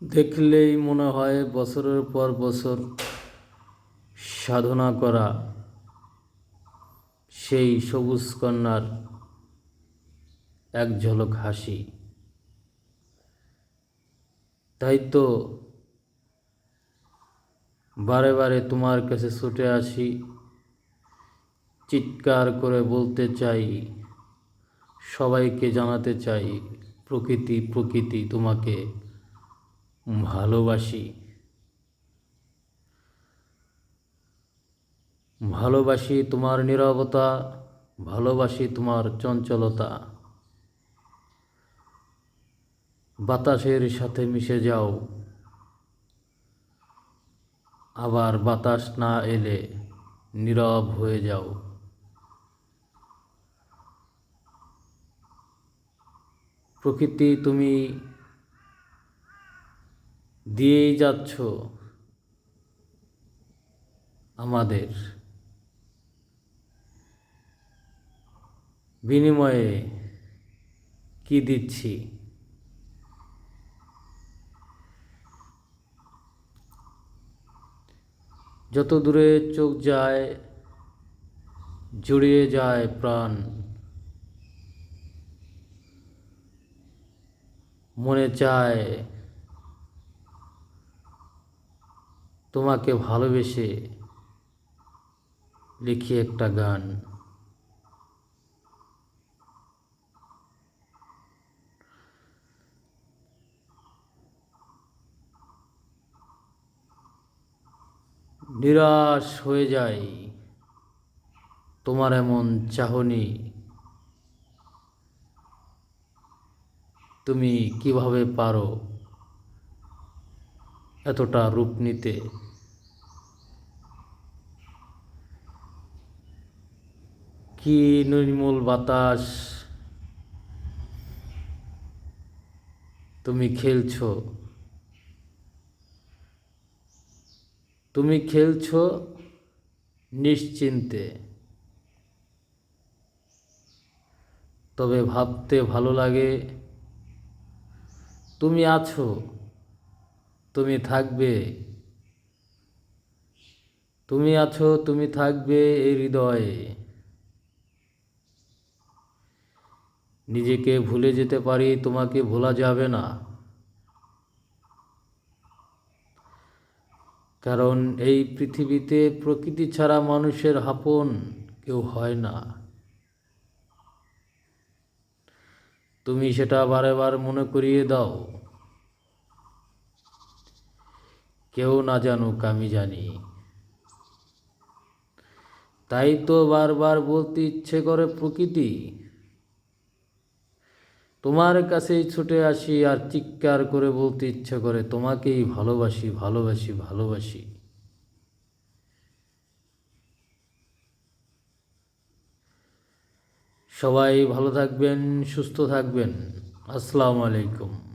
দেখলেই মনে হয় বছরের পর বছর সাধনা করা সেই সবুজ কন্যার এক ঝলক হাসি। তাই তো বারে বারে তোমার কাছে ছুটে আসি, চিৎকার করে বলতে চাই, সবাইকে জানাতে চাই, প্রকৃতি প্রকৃতি তোমাকে ভালোবাসি। ভালোবাসি তোমার নীরবতা, ভালোবাসি তোমার চঞ্চলতা। বাতাসের সাথে মিশে যাও, আবার বাতাস না এলে নীরব হয়ে যাও। প্রকৃতি তুমি দিয়েই যাচ্ছ আমাদের, বিনিময়ে কি দিচ্ছি? যত দূরে চোখ যায় জুড়িয়ে যায় প্রাণ, মনে চায় তোমাকে ভালোবেসে লিখি একটা গান। নিরাশ হয়ে যাই তোমার এমন চাহনি। তুমি কিভাবে পারো এতটা রূপ নিতে? কি নির্মল বাতাস, তুমি খেলছো, তুমি খেলছো নিশ্চিন্তে। তবে ভাবতে ভালো লাগে তুমি আছো, তুমি থাকবে, তুমি আছো, তুমি থাকবে এই হৃদয়ে। নিজেকে ভুলে যেতে পারি, তোমাকে ভোলা যাবে না। কারণ এই পৃথিবীতে প্রকৃতি ছাড়া মানুষের আপন কেউ হয় না। তুমি সেটা বারে বার মনে করিয়ে দাও। কেউ না জানুক আমি জানি। তাই তো বারবার বলতে ইচ্ছে করে প্রকৃতি, তোমার কাছেই ছুটে আসি আর চিৎকার করে বলতে ইচ্ছে করে তোমাকেই ভালোবাসি ভালোবাসি ভালোবাসি। সবাই ভালো থাকবেন, সুস্থ থাকবেন। আসসালামু আলাইকুম।